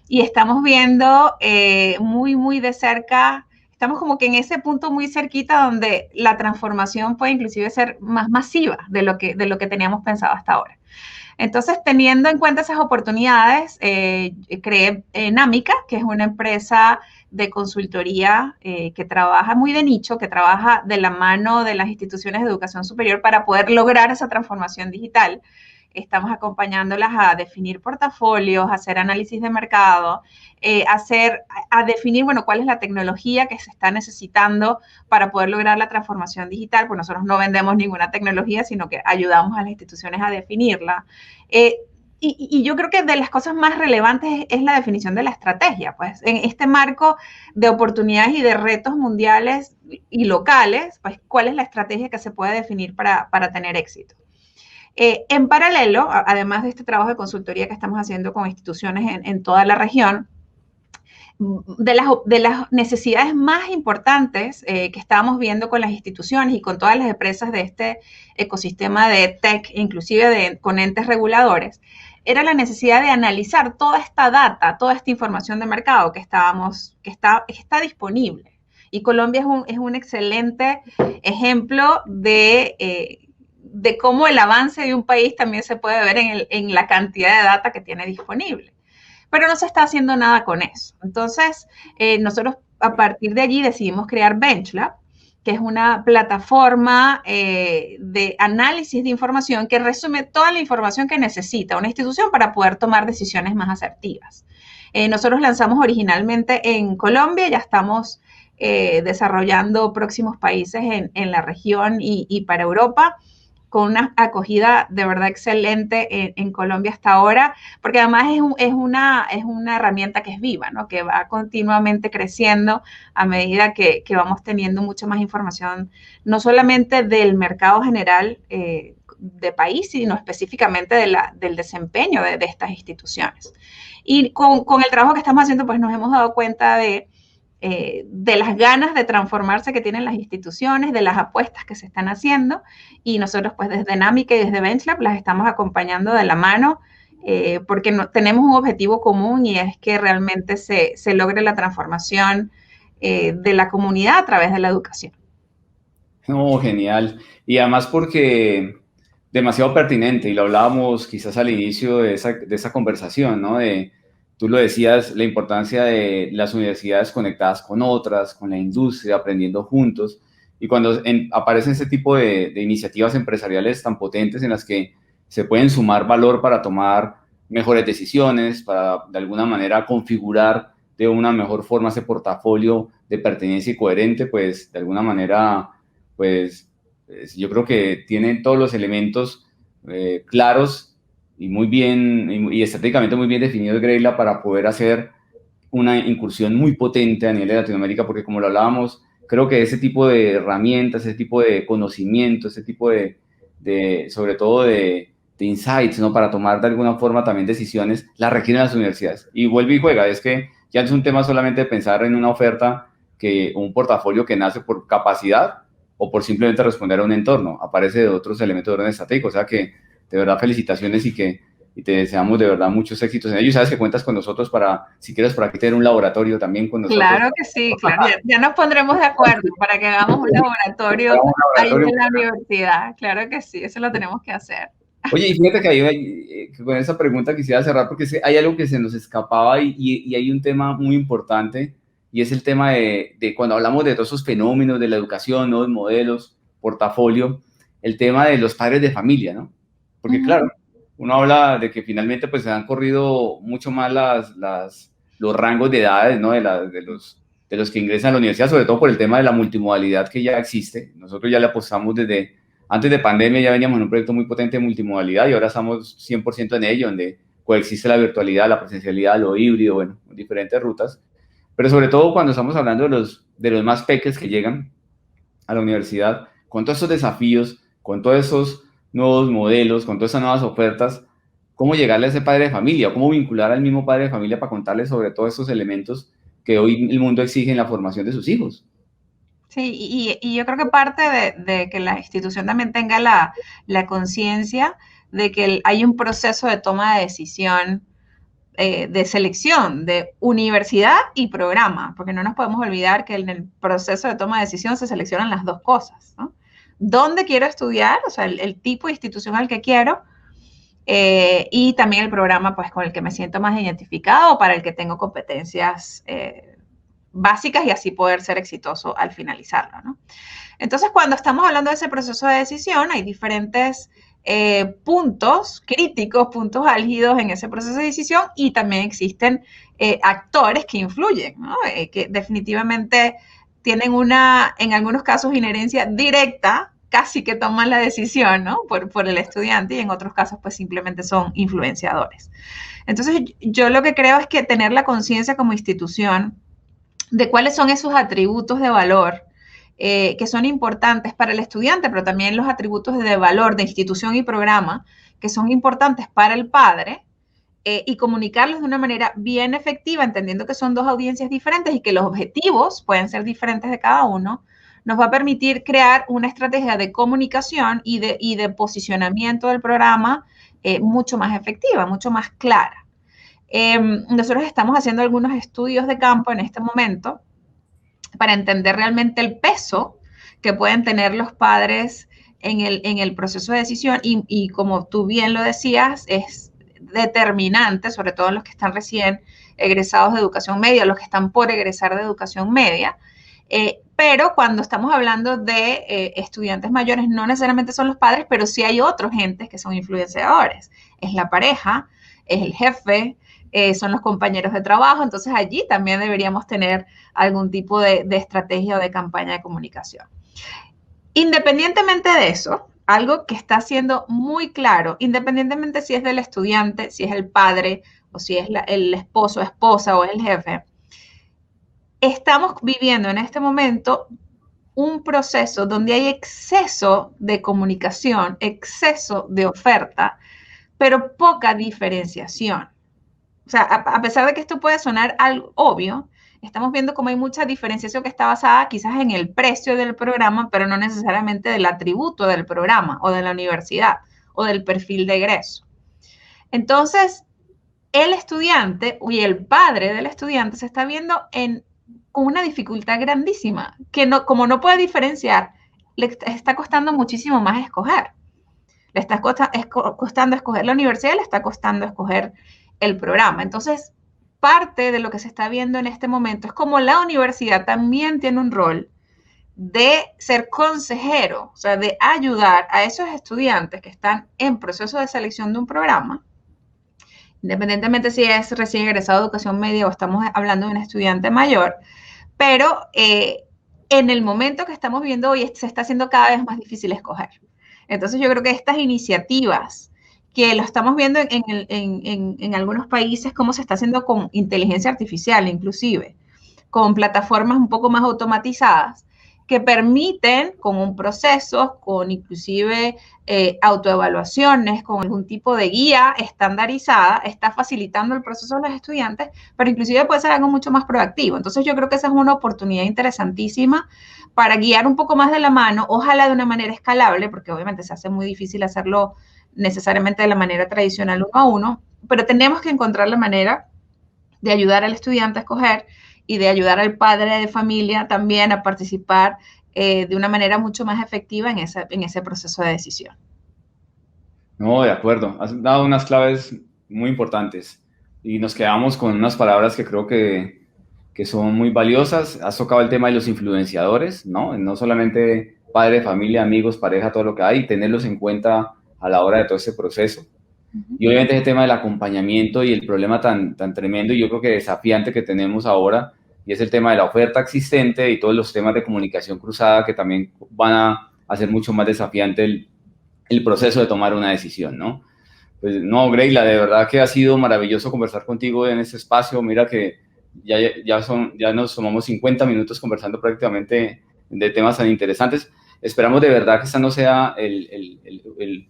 Y estamos viendo muy, muy de cerca, estamos como que en ese punto muy cerquita donde la transformación puede inclusive ser más masiva de lo que teníamos pensado hasta ahora. Entonces, teniendo en cuenta esas oportunidades, creé Námica, que es una empresa de consultoría que trabaja muy de nicho, que trabaja de la mano de las instituciones de educación superior para poder lograr esa transformación digital. Estamos acompañándolas a definir portafolios, a hacer análisis de mercado, a definir, bueno, cuál es la tecnología que se está necesitando para poder lograr la transformación digital, pues nosotros no vendemos ninguna tecnología, sino que ayudamos a las instituciones a definirla. Y yo creo que de las cosas más relevantes es la definición de la estrategia, pues en este marco de oportunidades y de retos mundiales y locales, pues cuál es la estrategia que se puede definir para tener éxito. En paralelo, además de este trabajo de consultoría que estamos haciendo con instituciones en toda la región, de las necesidades más importantes que estábamos viendo con las instituciones y con todas las empresas de este ecosistema de tech, inclusive con entes reguladores, era la necesidad de analizar toda esta data, toda esta información de mercado que está disponible. Y Colombia es un excelente ejemplo de cómo el avance de un país también se puede ver en la cantidad de data que tiene disponible. Pero no se está haciendo nada con eso. Entonces, nosotros a partir de allí decidimos crear VentureLab, que es una plataforma de análisis de información que resume toda la información que necesita una institución para poder tomar decisiones más asertivas. Nosotros lanzamos originalmente en Colombia, ya estamos desarrollando próximos países en la región y para Europa, con una acogida de verdad excelente en Colombia hasta ahora, porque además es una herramienta que es viva, ¿no? Que va continuamente creciendo a medida que vamos teniendo mucha más información, no solamente del mercado general de país, sino específicamente del desempeño de estas instituciones. Y con el trabajo que estamos haciendo, pues nos hemos dado cuenta de las ganas de transformarse que tienen las instituciones, de las apuestas que se están haciendo, y nosotros pues desde NAMICA y desde BenchLab las estamos acompañando de la mano porque tenemos un objetivo común y es que realmente se logre la transformación de la comunidad a través de la educación. No, genial. Y además porque demasiado pertinente, y lo hablábamos quizás al inicio de esa conversación, ¿no? Tú lo decías, la importancia de las universidades conectadas con otras, con la industria, aprendiendo juntos. Y cuando aparecen ese tipo de iniciativas empresariales tan potentes en las que se pueden sumar valor para tomar mejores decisiones, para de alguna manera configurar de una mejor forma ese portafolio de pertenencia y coherente, pues de alguna manera, pues yo creo que tienen todos los elementos claros y muy bien, y estratégicamente muy bien definido Greyla para poder hacer una incursión muy potente a nivel de Latinoamérica, porque como lo hablábamos, creo que ese tipo de herramientas, ese tipo de conocimiento, ese tipo sobre todo de insights, ¿no? Para tomar de alguna forma también decisiones, las requieren las universidades. Y vuelve y juega, es que ya no es un tema solamente de pensar en una oferta, un portafolio que nace por capacidad o por simplemente responder a un entorno, aparece de otros elementos de orden estratégico, o sea que de verdad felicitaciones y te deseamos de verdad muchos éxitos en ello. Sabes que cuentas con nosotros si quieres por aquí tener un laboratorio también con nosotros. Claro que sí, claro. Ya nos pondremos de acuerdo para que hagamos un laboratorio ahí en la universidad. Claro que sí, eso lo tenemos que hacer. Oye, y fíjate que con esa pregunta quisiera cerrar porque hay algo que se nos escapaba y hay un tema muy importante y es el tema de cuando hablamos de todos esos fenómenos de la educación, nuevos modelos, portafolio, el tema de los padres de familia, ¿no? Porque claro, uno habla de que finalmente pues se han corrido mucho más los rangos de edades, ¿no? De los que ingresan a la universidad, sobre todo por el tema de la multimodalidad que ya existe. Nosotros ya le apostamos desde antes de pandemia, ya veníamos en un proyecto muy potente de multimodalidad y ahora estamos 100% en ello, donde coexiste la virtualidad, la presencialidad, lo híbrido, bueno, diferentes rutas. Pero sobre todo cuando estamos hablando de los más peques que llegan a la universidad, con todos esos desafíos, con todos esos nuevos modelos, con todas esas nuevas ofertas, cómo llegarle a ese padre de familia, cómo vincular al mismo padre de familia para contarle sobre todos esos elementos que hoy el mundo exige en la formación de sus hijos. Sí, y yo creo que parte de que la institución también tenga la conciencia de que hay un proceso de toma de decisión, de selección de universidad y programa, porque no nos podemos olvidar que en el proceso de toma de decisión se seleccionan las dos cosas, ¿no? ¿Dónde quiero estudiar? O sea, el tipo de institución al que quiero y también el programa pues con el que me siento más identificado, para el que tengo competencias básicas y así poder ser exitoso al finalizarlo, ¿no? Entonces, cuando estamos hablando de ese proceso de decisión, hay diferentes puntos críticos, puntos álgidos en ese proceso de decisión y también existen actores que influyen, ¿no? Que definitivamente tienen en algunos casos, inherencia directa, casi que toman la decisión, ¿no? Por el estudiante, y en otros casos, pues simplemente son influenciadores. Entonces, yo lo que creo es que tener la conciencia como institución de cuáles son esos atributos de valor que son importantes para el estudiante, pero también los atributos de valor de institución y programa que son importantes para el padre, y comunicarlos de una manera bien efectiva, entendiendo que son dos audiencias diferentes y que los objetivos pueden ser diferentes de cada uno, nos va a permitir crear una estrategia de comunicación y de posicionamiento del programa mucho más efectiva, mucho más clara. Nosotros estamos haciendo algunos estudios de campo en este momento para entender realmente el peso que pueden tener los padres en el proceso de decisión y como tú bien lo decías, es determinante, sobre todo los que están recién egresados de educación media, los que están por egresar de educación media, Pero cuando estamos hablando de estudiantes mayores, no necesariamente son los padres, pero sí hay otros entes que son influenciadores. Es la pareja, es el jefe, son los compañeros de trabajo, entonces allí también deberíamos tener algún tipo de estrategia o de campaña de comunicación. Independientemente de eso, algo que está siendo muy claro, independientemente si es del estudiante, si es el padre o si es el esposo, esposa o el jefe, estamos viviendo en este momento un proceso donde hay exceso de comunicación, exceso de oferta, pero poca diferenciación. O sea, a pesar de que esto puede sonar algo obvio, estamos viendo cómo hay mucha diferenciación que está basada quizás en el precio del programa, pero no necesariamente del atributo del programa o de la universidad o del perfil de egreso. Entonces, el estudiante y el padre del estudiante se está viendo con una dificultad grandísima, que no, como no puede diferenciar, le está costando muchísimo más escoger. Le está costando escoger la universidad, le está costando escoger el programa. Entonces, parte de lo que se está viendo en este momento es como la universidad también tiene un rol de ser consejero, o sea, de ayudar a esos estudiantes que están en proceso de selección de un programa, independientemente si es recién egresado de educación media o estamos hablando de un estudiante mayor, pero en el momento que estamos viendo hoy se está haciendo cada vez más difícil escoger. Entonces yo creo que estas iniciativas que lo estamos viendo en algunos países, cómo se está haciendo con inteligencia artificial inclusive, con plataformas un poco más automatizadas, que permiten con un proceso, con inclusive autoevaluaciones, con algún tipo de guía estandarizada, está facilitando el proceso de los estudiantes, pero inclusive puede ser algo mucho más proactivo. Entonces yo creo que esa es una oportunidad interesantísima para guiar un poco más de la mano, ojalá de una manera escalable, porque obviamente se hace muy difícil hacerlo necesariamente de la manera tradicional uno a uno, pero tenemos que encontrar la manera de ayudar al estudiante a escoger y de ayudar al padre de familia también a participar de una manera mucho más efectiva en ese proceso de decisión. No, de acuerdo. Has dado unas claves muy importantes y nos quedamos con unas palabras que creo que son muy valiosas. Has tocado el tema de los influenciadores, ¿no? No solamente padre, familia, amigos, pareja, todo lo que hay, tenerlos en cuenta a la hora de todo ese proceso. Y obviamente ese tema del acompañamiento y el problema tan tremendo y yo creo que desafiante que tenemos ahora, y es el tema de la oferta existente y todos los temas de comunicación cruzada que también van a hacer mucho más desafiante el proceso de tomar una decisión, ¿no? Pues no, Greyla, de verdad que ha sido maravilloso conversar contigo en este espacio. Mira que ya nos tomamos 50 minutos conversando prácticamente de temas tan interesantes. Esperamos de verdad que esta no sea el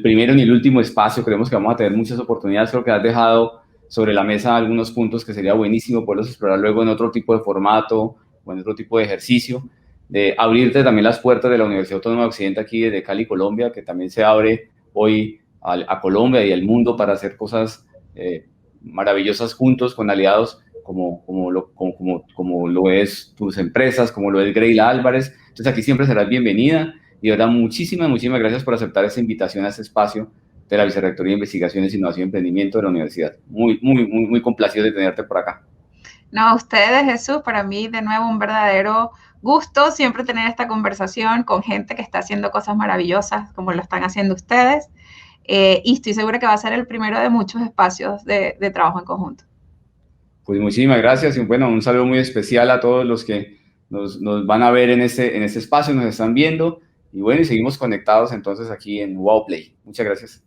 primero ni el último espacio. Creemos que vamos a tener muchas oportunidades. Creo que has dejado sobre la mesa algunos puntos que sería buenísimo poderlos explorar luego en otro tipo de formato o en otro tipo de ejercicio, de abrirte también las puertas de la Universidad Autónoma de Occidente aquí desde Cali, Colombia, que también se abre hoy a Colombia y al mundo para hacer cosas maravillosas juntos con aliados como lo es tus empresas, como lo es Greyla Álvarez. Entonces aquí siempre serás bienvenida y de verdad muchísimas gracias por aceptar esta invitación a este espacio de la Vicerrectoría de Investigaciones, Innovación y Emprendimiento de la Universidad. Muy complacido de tenerte por acá. No, a ustedes, Jesús, para mí de nuevo un verdadero gusto siempre tener esta conversación con gente que está haciendo cosas maravillosas como lo están haciendo ustedes. Y estoy segura que va a ser el primero de muchos espacios de trabajo en conjunto. Pues muchísimas gracias y bueno, un saludo muy especial a todos los que nos van a ver en este espacio, nos están viendo y bueno, y seguimos conectados entonces aquí en WowPlay. Muchas gracias.